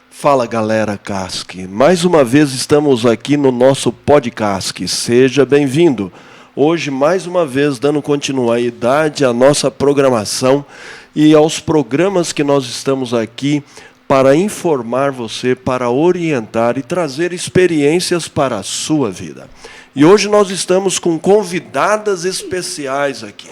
Fala galera Casque, mais uma vez estamos aqui no nosso podcast, seja bem-vindo. Hoje mais uma vez dando continuidade à nossa programação e aos programas que nós estamos aqui para informar você, para orientar e trazer experiências para a sua vida. E hoje nós estamos com convidadas especiais aqui.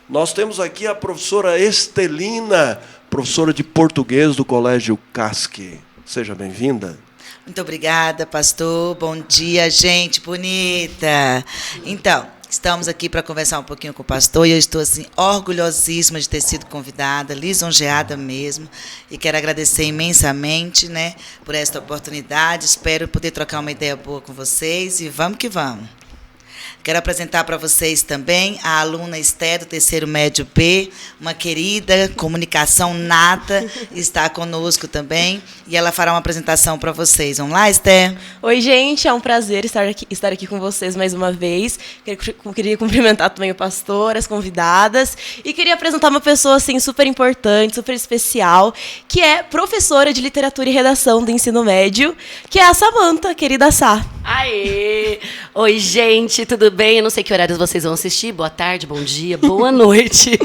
Nós temos aqui a professora Estelina, professora de português do Colégio Casque. Seja bem-vinda. Muito obrigada, pastor. Bom dia, gente bonita. Então, estamos aqui para conversar um pouquinho com o pastor e eu estou assim orgulhosíssima de ter sido convidada, lisonjeada mesmo, e quero agradecer imensamente, né, por esta oportunidade. Espero poder trocar uma ideia boa com vocês e vamos que vamos. Quero apresentar para vocês também a aluna Esther, do terceiro médio B, uma querida, comunicação nata, está conosco também, e ela fará uma apresentação para vocês. Vamos lá, Esther? Oi, gente, é um prazer estar aqui com vocês mais uma vez. Queria cumprimentar também o pastor, as convidadas, e queria apresentar uma pessoa assim, super importante, super especial, que é professora de literatura e redação do ensino médio, que é a Samanta, querida Sá. Aê! Oi, gente, tudo bem? Eu não sei que horários vocês vão assistir. Boa tarde, bom dia, boa noite.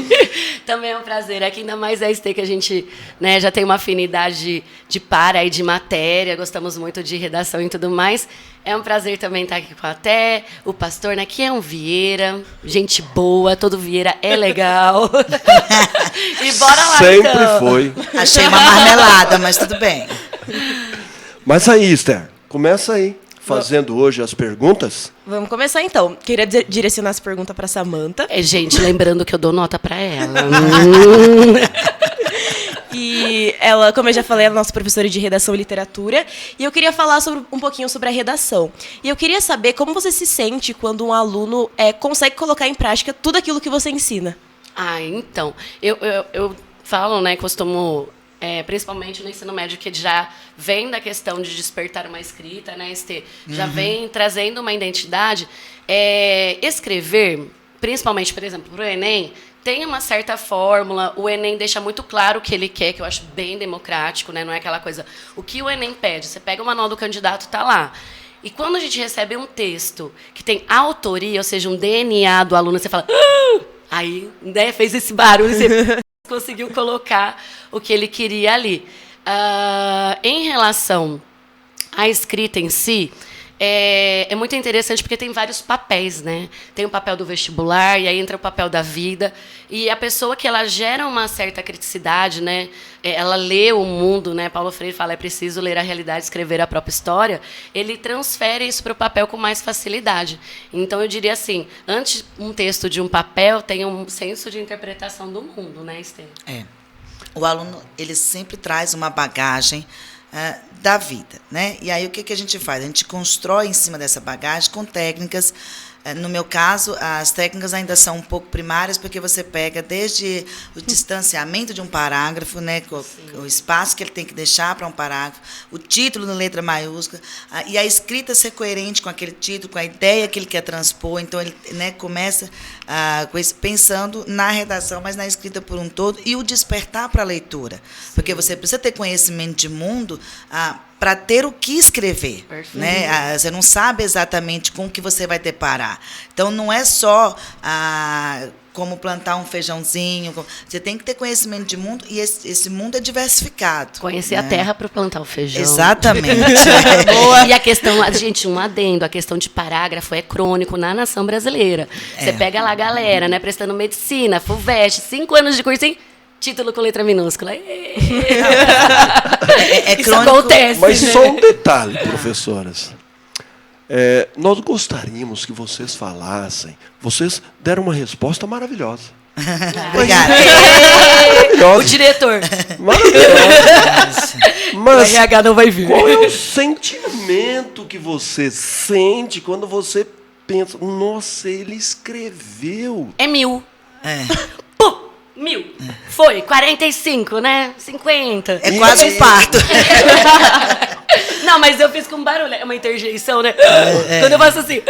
Também é um prazer. Aqui ainda mais é que a gente, né, já tem uma afinidade de par aí de matéria, gostamos muito de redação e tudo mais. É um prazer também estar aqui com a Té, o pastor, né, que é um Vieira, gente boa, todo Vieira é legal. E bora lá, Sempre então. foi. Achei uma marmelada, mas tudo bem. Mas aí, Esther, começa aí, fazendo hoje as perguntas. Vamos começar então. Queria direcionar essa pergunta para a Samanta. Gente, lembrando que eu dou nota para ela. E ela, como eu já falei, é a nossa professora de redação e literatura. E eu queria falar um pouquinho sobre a redação. E eu queria saber como você se sente quando um aluno consegue colocar em prática tudo aquilo que você ensina. Então, eu falo, né, costumo, principalmente no ensino médio, que já vem da questão de despertar uma escrita, né, já vem trazendo uma identidade. Escrever, principalmente, por exemplo, para o Enem, tem uma certa fórmula, o Enem deixa muito claro o que ele quer, que eu acho bem democrático, né, não é aquela coisa... O que o Enem pede? Você pega o manual do candidato, está lá. E quando a gente recebe um texto que tem autoria, ou seja, um DNA do aluno, você fala... Aí, né, fez esse barulho, você conseguiu colocar o que ele queria ali. Em relação à escrita em si, é muito interessante porque tem vários papéis, né? Tem o papel do vestibular, e aí entra o papel da vida. E a pessoa que ela gera uma certa criticidade, né? Ela lê o mundo, né? Paulo Freire fala, é preciso ler a realidade, escrever a própria história. Ele transfere isso para o papel com mais facilidade. Então, eu diria assim, antes um texto de um papel tem um senso de interpretação do mundo, né, Esther? O aluno, ele sempre traz uma bagagem da vida, né? E aí o que a gente faz? A gente constrói em cima dessa bagagem com técnicas. No meu caso, as técnicas ainda são um pouco primárias, porque você pega desde o distanciamento de um parágrafo, né, o espaço que ele tem que deixar para um parágrafo, o título na letra maiúscula, e a escrita ser coerente com aquele título, com a ideia que ele quer transpor. Então, ele, né, começa pensando na redação, mas na escrita por um todo, e o despertar para a leitura. Porque você precisa ter conhecimento de mundo para ter o que escrever, né? Você não sabe exatamente com o que você vai deparar. Então, não é só como plantar um feijãozinho. Você tem que ter conhecimento de mundo, e esse mundo é diversificado. Conhecer a terra para plantar o feijão. Exatamente. E a questão, gente, um adendo, a questão de parágrafo é crônico na nação brasileira. Você pega lá a galera, né, prestando medicina, FUVEST, 5 anos de cursinho, título com letra minúscula. Isso crônico. Acontece. Mas só um detalhe, professoras. Nós gostaríamos que vocês falassem. Vocês deram uma resposta maravilhosa. Obrigada. Maravilhosa. O diretor. Maravilhosa. Mas o RH não vai vir. Qual é o sentimento que você sente quando você pensa, nossa, ele escreveu? É 1000. Pum! 1000. Foi. 45, né? 50. É quase um parto. Não, mas eu fiz com barulho. É uma interjeição, né? Quando eu faço assim...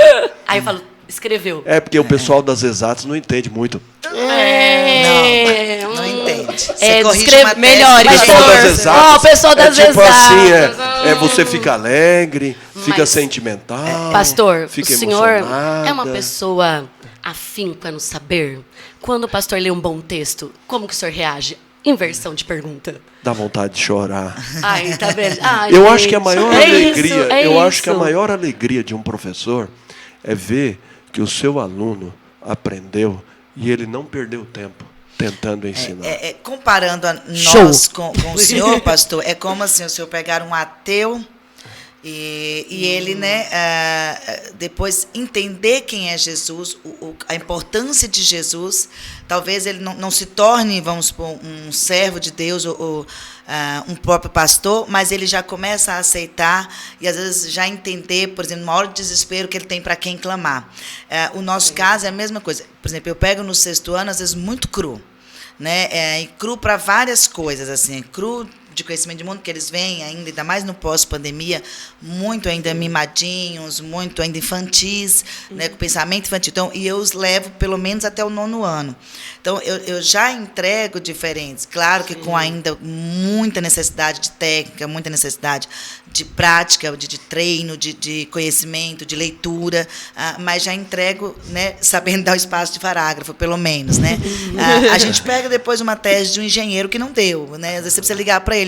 Aí eu falo, escreveu. É porque o pessoal das exatas não entende muito. Não entende. Você corrige uma tese, melhor, mas O pessoal das pastor. exatas. O pessoal das tipo assim, exatas. você fica alegre, fica Mas- sentimental. Pastor, fica o senhor emocionada. é uma pessoa afinca no saber. Quando o pastor lê um bom texto, como que o senhor reage? Inversão de pergunta. Dá vontade de chorar. Ai, tá vendo? Ai, Eu gente, acho que a maior é alegria, isso, é eu acho que a isso. maior alegria de um professor é ver que o seu aluno aprendeu e ele não perdeu tempo tentando ensinar. Comparando a Show. nós com o senhor, pastor, é como assim, o senhor pegar um ateu e ele, né, depois entender quem é Jesus, a importância de Jesus. Talvez ele não se torne, vamos supor, um servo de Deus ou um próprio pastor, mas ele já começa a aceitar e, às vezes, já entender, por exemplo, numa hora de desespero, que ele tem para quem clamar. O nosso caso é a mesma coisa. Por exemplo, eu pego no 6º ano, às vezes, muito cru. Né? E cru para várias coisas, assim, cru de conhecimento de mundo, que eles vêm ainda mais no pós-pandemia, muito ainda mimadinhos, muito ainda infantis, né, com pensamento infantil. Então, e eu os levo pelo menos até o 9º ano. Então, eu já entrego diferentes. Claro que com ainda muita necessidade de técnica, muita necessidade de prática, de treino, de conhecimento, de leitura, mas já entrego, né, sabendo dar o espaço de parágrafo, pelo menos. Né? A gente pega depois uma tese de um engenheiro que não deu. Né? Às vezes você precisa ligar para ele,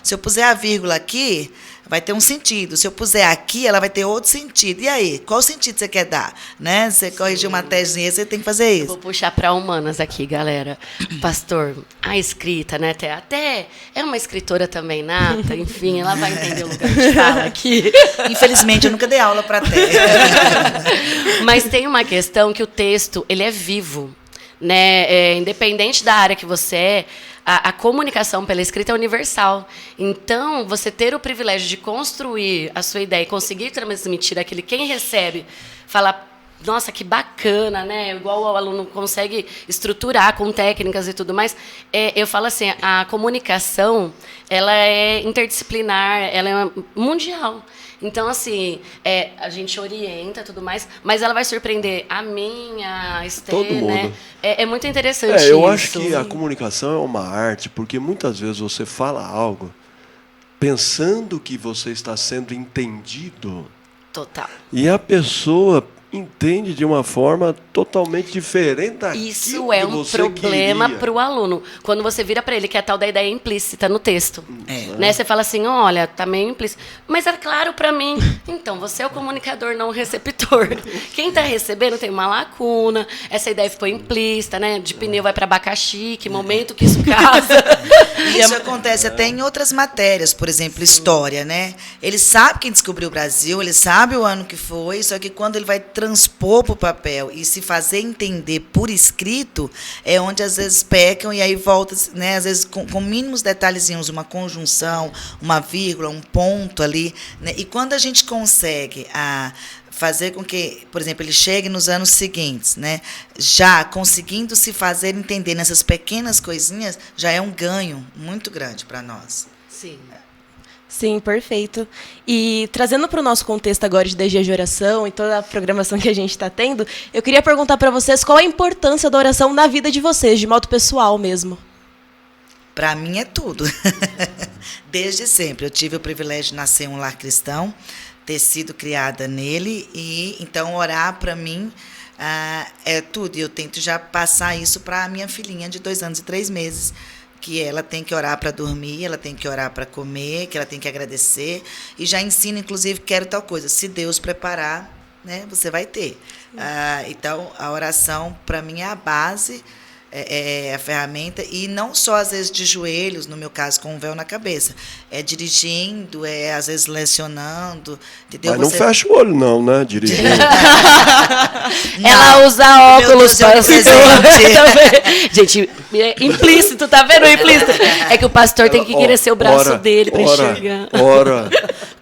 se eu puser a vírgula aqui, vai ter um sentido. Se eu puser aqui, ela vai ter outro sentido. E aí, qual sentido você quer dar? Né? Você corrigir uma tese, você tem que fazer isso. Vou puxar para humanas aqui, galera. Pastor, a escrita, né? Até é uma escritora também nata, enfim, ela vai entender o lugar de fala aqui. Infelizmente, eu nunca dei aula para Mas tem uma questão que o texto, ele é vivo. Né? Independente da área que você é, a comunicação pela escrita é universal. Então, você ter o privilégio de construir a sua ideia e conseguir transmitir aquele quem recebe, falar, nossa, que bacana, né? Igual o aluno consegue estruturar com técnicas e tudo mais. Eu falo assim, a comunicação, ela é interdisciplinar, ela é mundial. Então, assim, a gente orienta tudo mais, mas ela vai surpreender a minha, a Esther, Todo mundo. né? É muito interessante isso. Eu acho que a comunicação é uma arte, porque muitas vezes você fala algo pensando que você está sendo entendido. Total. E a pessoa entende de uma forma totalmente diferente daquilo Isso é que um você problema queria. para o aluno. Quando você vira para ele, que é a tal da ideia implícita no texto. Né? Você fala assim, olha, tá meio implícito. Mas é claro para mim. Então, você é o comunicador, não o receptor. Quem está recebendo tem uma lacuna. Essa ideia ficou implícita, né? De pneu vai para abacaxi, que momento que isso casa. Isso acontece até em outras matérias, por exemplo, história, né? Ele sabe quem descobriu o Brasil, ele sabe o ano que foi, só que quando ele vai transpor para o papel e se fazer entender por escrito, é onde às vezes pecam e aí volta, né? Às vezes com mínimos detalhezinhos, uma conjunção, uma vírgula, um ponto ali, né? E quando a gente consegue fazer com que, por exemplo, ele chegue nos anos seguintes, né, já conseguindo se fazer entender nessas pequenas coisinhas, já é um ganho muito grande para nós. Sim. Sim, perfeito. E trazendo para o nosso contexto agora de DG de oração e toda a programação que a gente está tendo, eu queria perguntar para vocês qual a importância da oração na vida de vocês, de modo pessoal mesmo. Para mim é tudo. Desde sempre. Eu tive o privilégio de nascer em um lar cristão, ter sido criada nele, e então orar para mim é tudo. E eu tento já passar isso para a minha filhinha de 2 anos e 3 meses, que ela tem que orar para dormir, ela tem que orar para comer, que ela tem que agradecer. E já ensino, inclusive, quero tal coisa. Se Deus preparar, né, você vai ter. Então, a oração, para mim, é a base, é a ferramenta, e não só, às vezes, de joelhos, no meu caso, com um véu na cabeça. É dirigindo, às vezes, lecionando. Entendeu? Mas não fecha o olho, não, né? Dirigindo. Ela usa óculos Deus, para se também. Gente, implícito, tá vendo o implícito? É que o pastor tem que querer ser o braço dele para enxergar. Ora.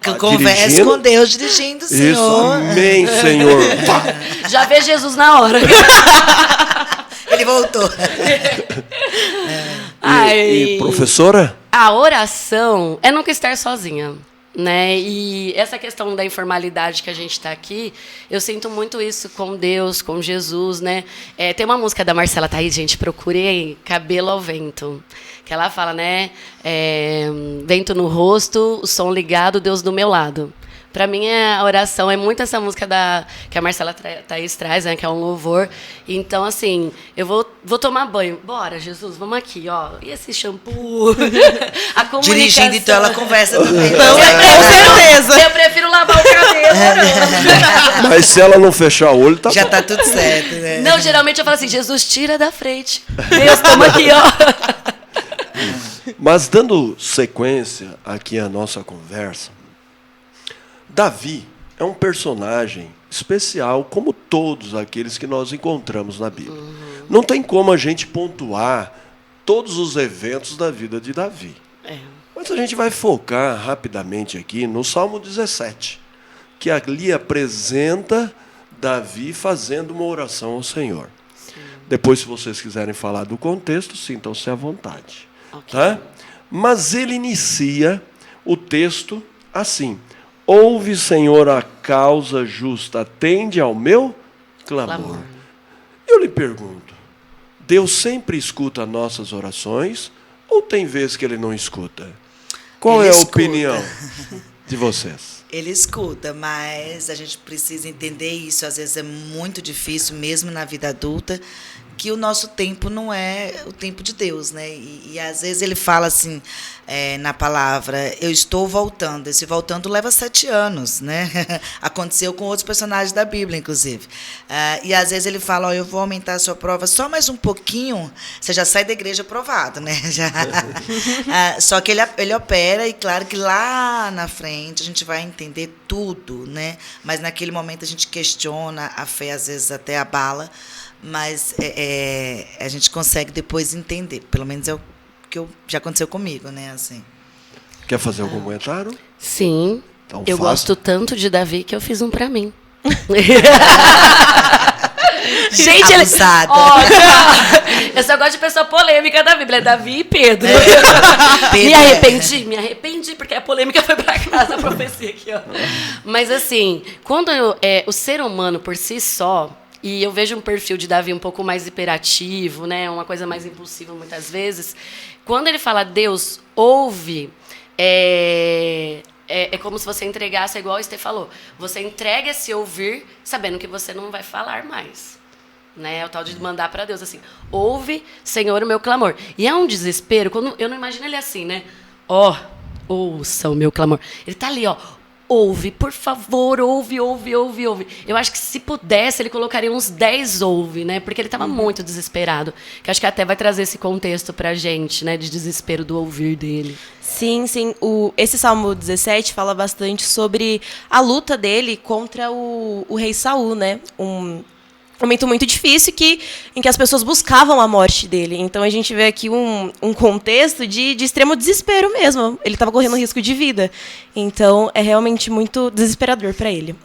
Que converse com Deus dirigindo, Senhor. Isso, amém, Senhor. Já vê Jesus na hora. Ele voltou. E professora? A oração é nunca estar sozinha, né? E essa questão da informalidade que a gente está aqui, eu sinto muito isso com Deus, com Jesus, né? Tem uma música da Marcela Thaís, gente, procurei, Cabelo ao Vento, que ela fala, né? Vento no rosto, o som ligado, Deus do meu lado. Para mim, a oração é muito essa música que a Marcela Thaís traz, né, que é um louvor. Então, assim, eu vou tomar banho. Bora, Jesus, vamos aqui, ó. E esse shampoo? A comunicação. Dirigindo, então, ela conversa também. Então, com certeza. Eu prefiro lavar o cabelo. Mas se ela não fechar o olho, tá Já bom. tá tudo certo, né? Não, geralmente eu falo assim, Jesus, tira da frente. Deus, toma aqui, ó. Mas dando sequência aqui à nossa conversa, Davi é um personagem especial, como todos aqueles que nós encontramos na Bíblia. Não tem como a gente pontuar todos os eventos da vida de Davi. Mas a gente vai focar rapidamente aqui no Salmo 17, que ali apresenta Davi fazendo uma oração ao Senhor. Sim. Depois, se vocês quiserem falar do contexto, sintam-se à vontade. Ok. Tá? Mas ele inicia o texto assim: ouve, Senhor, a causa justa, atende ao meu clamor. Eu lhe pergunto, Deus sempre escuta nossas orações ou tem vezes que Ele não escuta? Qual Ele é a escuta. opinião de vocês? Ele escuta, mas a gente precisa entender isso. Às vezes é muito difícil, mesmo na vida adulta, que o nosso tempo não é o tempo de Deus, né? E às vezes ele fala assim, na palavra, eu estou voltando. Esse voltando leva 7 anos, né? Aconteceu com outros personagens da Bíblia, inclusive. E às vezes ele fala, ó, eu vou aumentar a sua prova só mais um pouquinho, você já sai da igreja aprovado, né? Já. Só que ele opera, e claro que lá na frente a gente vai entender tudo, né? Mas naquele momento a gente questiona, a fé às vezes até abala, mas a gente consegue depois entender. Pelo menos é o que já aconteceu comigo, né? Assim. Quer fazer algum comentário? Sim. Então, eu faça. gosto tanto de Davi que eu fiz um pra mim. Gente, ele... Abusada. Eu só gosto de pessoa polêmica da Bíblia, Davi e Pedro. Pedro, Me arrependi, porque a polêmica foi pra casa, a profecia aqui, ó. Mas assim, quando o ser humano por si só, e eu vejo um perfil de Davi um pouco mais hiperativo, né, uma coisa mais impulsiva muitas vezes, quando ele fala Deus ouve, é como se você entregasse, igual o Estê falou, você entrega esse ouvir sabendo que você não vai falar mais. Né? É o tal de mandar para Deus assim, ouve, Senhor, o meu clamor. E é um desespero, quando eu não imagino ele assim, né? Ó, ouça o meu clamor. Ele tá ali, ó, ouve, por favor, ouve. Eu acho que se pudesse, ele colocaria uns 10 ouve, né? Porque ele estava muito desesperado. Que acho que até vai trazer esse contexto pra gente, né? De desespero do ouvir dele. Sim. Esse Salmo 17 fala bastante sobre a luta dele contra o rei Saul, né? Um momento muito difícil em que as pessoas buscavam a morte dele. Então a gente vê aqui um contexto de extremo desespero mesmo. Ele estava correndo risco de vida. Então é realmente muito desesperador para ele.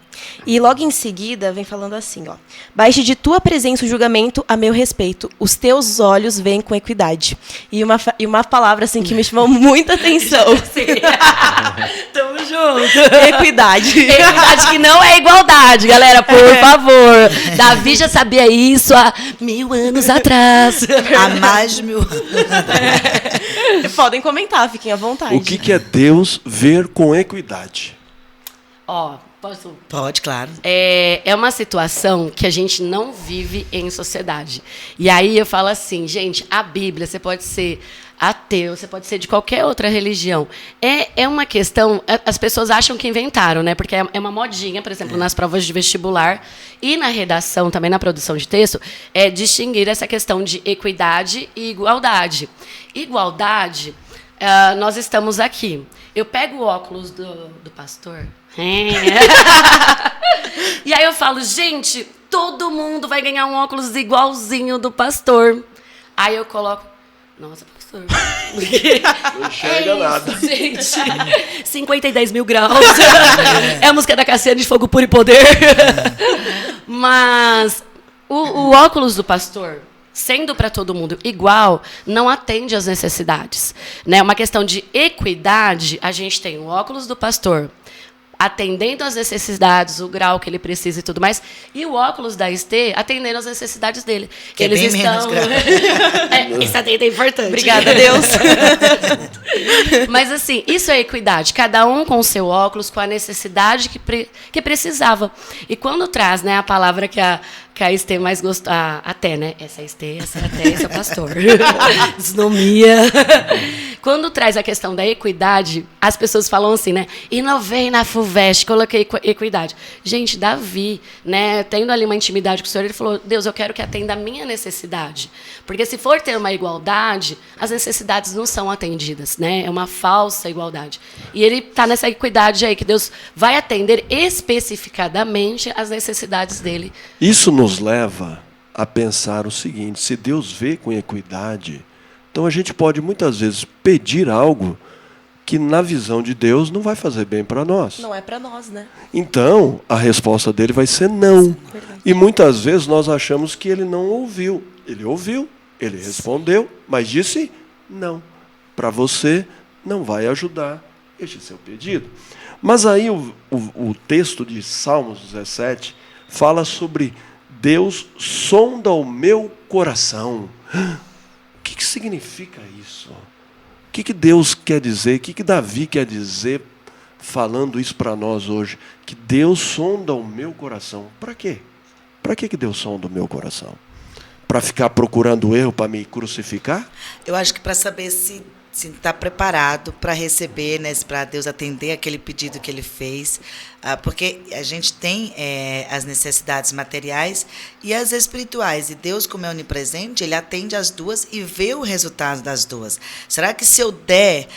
E logo em seguida vem falando assim, ó: baixe de tua presença o julgamento a meu respeito, os teus olhos veem com equidade. E uma palavra assim que me chamou muita atenção. Sim. Tamo junto. Equidade. Equidade que não é igualdade, galera, por favor. Davi já sabia isso há 1000 anos atrás. Há mais de 1000 anos. Podem comentar, fiquem à vontade. O que é Deus ver com equidade? Ó, posso... Pode, claro. É uma situação que a gente não vive em sociedade. E aí eu falo assim, gente, a Bíblia, você pode ser ateu, você pode ser de qualquer outra religião. É uma questão, as pessoas acham que inventaram, né? Porque é uma modinha, por exemplo, nas provas de vestibular e na redação, também na produção de texto, é distinguir essa questão de equidade e igualdade. Igualdade, nós estamos aqui. Eu pego o óculos do pastor... E aí eu falo, gente, todo mundo vai ganhar um óculos igualzinho do pastor. Aí eu coloco, nossa, pastor, Não enxerga nada. gente, 50 e 10 mil graus. É a música da Cassiane de Fogo Puro e Poder. Mas o óculos do pastor, sendo para todo mundo igual, não atende às necessidades. Né? Uma questão de equidade, a gente tem o óculos do pastor atendendo às necessidades, o grau que ele precisa e tudo mais, e o óculos da Estê atendendo às necessidades dele. Que eles é bem estão... Esse atendimento é importante. Obrigada, Deus. Mas, assim, isso é equidade. Cada um com o seu óculos, com a necessidade que precisava. E quando traz, né, a palavra que a Estê mais gostou... Até, né? Essa é a Estê, essa é a Té, esse é o pastor. Desnomia. Quando traz a questão da equidade, as pessoas falam assim, né? Inovei na FUVEST, coloquei equidade. Gente, Davi, né, tendo ali uma intimidade com o Senhor, ele falou, Deus, eu quero que atenda a minha necessidade. Porque se for ter uma igualdade, as necessidades não são atendidas, né? É uma falsa igualdade. E ele está nessa equidade aí, que Deus vai atender especificadamente as necessidades dele. Isso nos leva a pensar o seguinte: se Deus vê com equidade, então a gente pode muitas vezes pedir algo que na visão de Deus não vai fazer bem para nós. Não é para nós, né? Então a resposta dele vai ser não. E muitas vezes nós achamos que ele não ouviu. Ele ouviu, ele respondeu, mas disse não. Para você não vai ajudar este seu pedido. Mas aí o texto de Salmos 17 fala sobre Deus sonda o meu coração. O que significa isso? O que Deus quer dizer? O que Davi quer dizer falando isso para nós hoje? Que Deus sonda o meu coração. Para quê? Para que Deus sonda o meu coração? Para ficar procurando erro para me crucificar? Eu acho que para saber se está preparado para receber, né, para Deus atender aquele pedido que ele fez, porque a gente tem as necessidades materiais e as espirituais, e Deus, como é onipresente, ele atende as duas e vê o resultado das duas. Será que se eu der,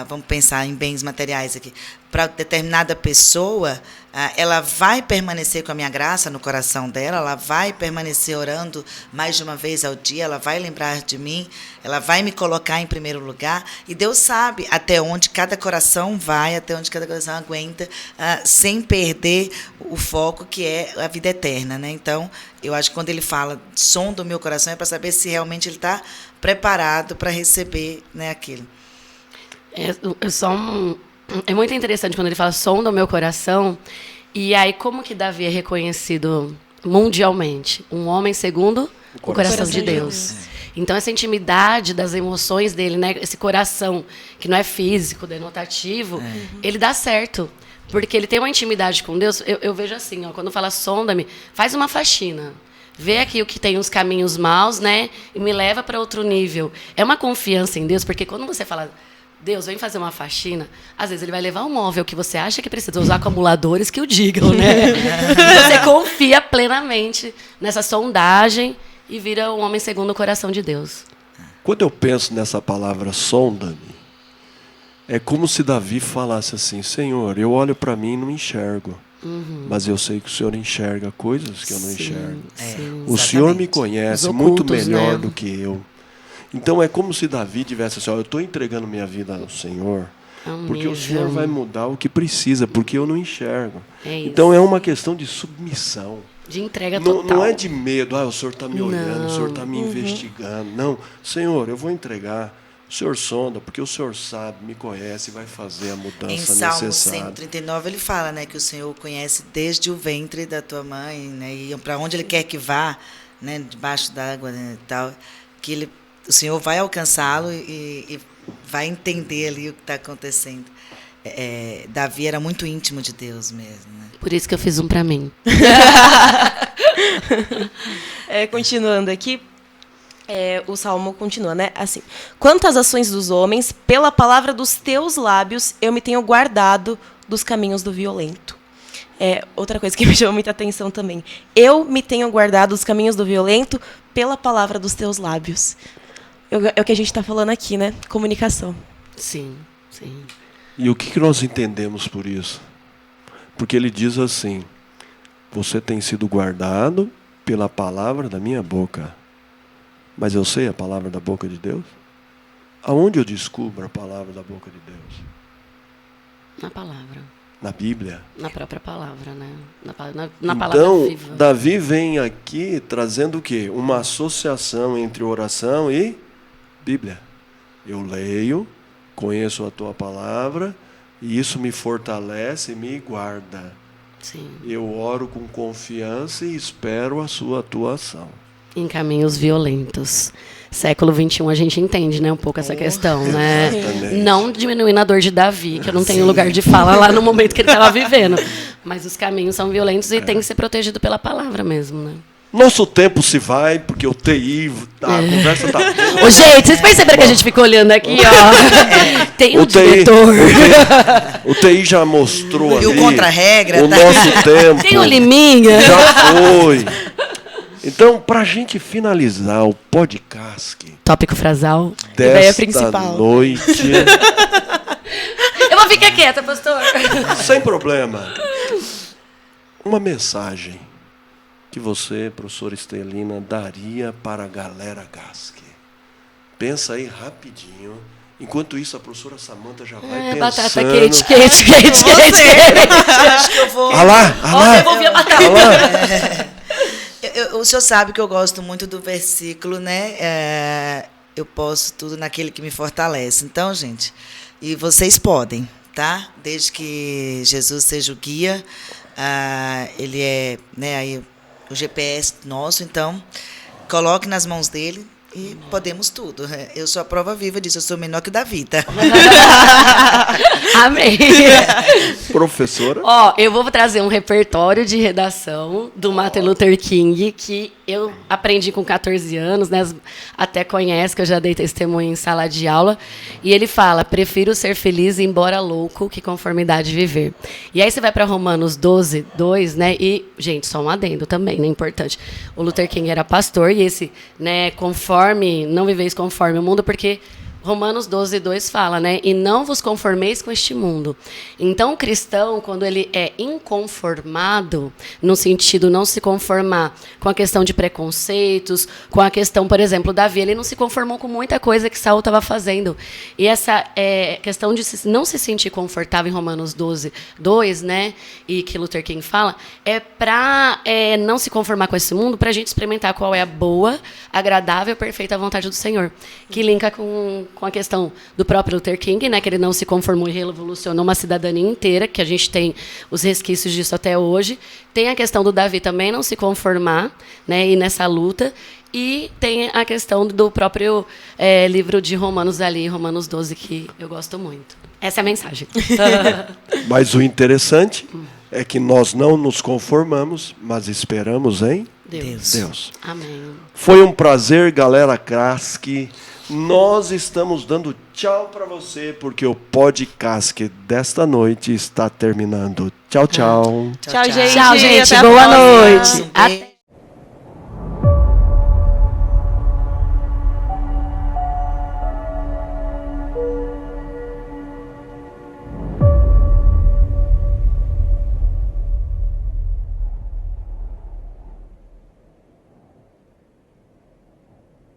vamos pensar em bens materiais aqui, para determinada pessoa, ela vai permanecer com a minha graça no coração dela, ela vai permanecer orando mais de uma vez ao dia, ela vai lembrar de mim, ela vai me colocar em primeiro lugar, e Deus sabe até onde cada coração vai, até onde cada coração aguenta, sem perder o foco que é a vida eterna, né? Então, eu acho que quando ele fala sonda o meu coração, é para saber se realmente ele está preparado para receber, né, aquilo. É muito interessante quando ele fala sonda o meu coração. E aí, como que Davi é reconhecido mundialmente? Um homem segundo o coração de Deus. Então, essa intimidade das emoções dele, né? Esse coração que não é físico, denotativo, ele dá certo. Porque ele tem uma intimidade com Deus. Eu vejo assim, ó, quando fala sonda-me, faz uma faxina. Vê aqui o que tem uns caminhos maus, né? E me leva para outro nível. É uma confiança em Deus, porque quando você fala... Deus, vem fazer uma faxina. Às vezes ele vai levar um móvel que você acha que precisa usar acumuladores que o digam, né? Você confia plenamente nessa sondagem e vira um homem segundo o coração de Deus. Quando eu penso nessa palavra sonda-me, é como se Davi falasse assim: Senhor, eu olho para mim e não enxergo. Mas eu sei que o Senhor enxerga coisas que eu não enxergo. O Senhor me conhece muito melhor do que eu. Então é como se Davi tivesse assim: eu estou entregando minha vida ao Senhor, porque o Senhor vai mudar o que precisa, porque eu não enxergo. Então é uma questão de submissão. De entrega total. Não é de medo, o Senhor está me olhando, o Senhor está me investigando. Não, Senhor, eu vou entregar. O Senhor sonda, porque o Senhor sabe, me conhece e vai fazer a mudança necessária. Em Salmo 139 ele fala, né, que o Senhor conhece desde o ventre da tua mãe, né, e para onde ele quer que vá, né, debaixo d'água, né, e tal, que o Senhor vai alcançá-lo e vai entender ali o que está acontecendo. Davi era muito íntimo de Deus mesmo, né? Por isso que eu fiz um para mim. Continuando aqui, o Salmo continua, né? Assim: quantas ações dos homens, pela palavra dos teus lábios, eu me tenho guardado dos caminhos do violento. Outra coisa que me chamou muita atenção também. Eu me tenho guardado dos caminhos do violento pela palavra dos teus lábios. É o que a gente está falando aqui, né? Comunicação. Sim, sim. E o que nós entendemos por isso? Porque ele diz assim: você tem sido guardado pela palavra da minha boca. Mas eu sei a palavra da boca de Deus? Aonde eu descubro a palavra da boca de Deus? Na palavra. Na Bíblia. Na própria palavra, né? Na palavra Então, viva. Davi vem aqui trazendo o quê? Uma associação entre oração e Bíblia. Eu leio, conheço a tua palavra, e isso me fortalece e me guarda. Sim. Eu oro com confiança e espero a sua atuação. Em caminhos violentos. Século XXI a gente entende, né, um pouco essa questão, né? Exatamente. Não diminuindo a dor de Davi, que eu não tenho lugar de fala lá no momento que ele estava vivendo. Mas os caminhos são violentos e tem que ser protegido pela palavra mesmo, né? Nosso tempo se vai, porque o TI, a conversa tá boa. Ô, gente, vocês perceberam que a gente fica olhando aqui, ó? Tem um diretor. O TI já mostrou ali. E o contra-regra, o tá? nosso tempo. Tem o Liminha. Já foi. Então, para a gente finalizar o podcast Tópico frasal. Ideia desta principal. noite, Eu vou ficar quieta, pastor. sem problema, uma mensagem que você, professora Estelina, daria para a galera GASC. Pensa aí rapidinho. Enquanto isso, a professora Samanta já vai pensando. Batata quente. Acho que eu vou... Ah lá, ah Ó, lá, devolvi a batata. ah lá. O senhor sabe que eu gosto muito do versículo, né? Eu posso tudo naquele que me fortalece. Então, gente, e vocês podem, tá? Desde que Jesus seja o guia, ele é, né, aí, o GPS nosso, então, coloque nas mãos dele e podemos tudo. Eu sou a prova viva disso, eu sou menor que Davi, tá? Amém. Professora? Ó, eu vou trazer um repertório de redação do Martin Luther King, que eu aprendi com 14 anos, né? Até conhece, que eu já dei testemunho em sala de aula. E ele fala, prefiro ser feliz embora louco que conformidade viver. E aí você vai para Romanos 12, 2, né? E, gente, só um adendo também, né? Importante. O Luther King era pastor e esse, né? Conforme, não viveis conforme o mundo, porque... Romanos 12, 2 fala, né? E não vos conformeis com este mundo. Então, o cristão, quando ele é inconformado, no sentido não se conformar com a questão de preconceitos, com a questão, por exemplo, Davi, ele não se conformou com muita coisa que Saul estava fazendo. E essa questão de não se sentir confortável em Romanos 12, 2, né? E que Luther King fala, é para não se conformar com esse mundo, para a gente experimentar qual é a boa, agradável e perfeita vontade do Senhor. Que linka com a questão do próprio Luther King, né, que ele não se conformou e revolucionou uma cidadania inteira, que a gente tem os resquícios disso até hoje. Tem a questão do Davi também não se conformar, né, e nessa luta. E tem a questão do próprio livro de Romanos ali, Romanos 12, que eu gosto muito. Essa é a mensagem. Mas o interessante é que nós não nos conformamos, mas esperamos em Deus. Amém. Foi um prazer, galera GASC. Nós estamos dando tchau para você, porque o podcast desta noite está terminando. Tchau, tchau. Tchau, gente. Tchau, gente. Até a Boa próxima. noite. Um beijo.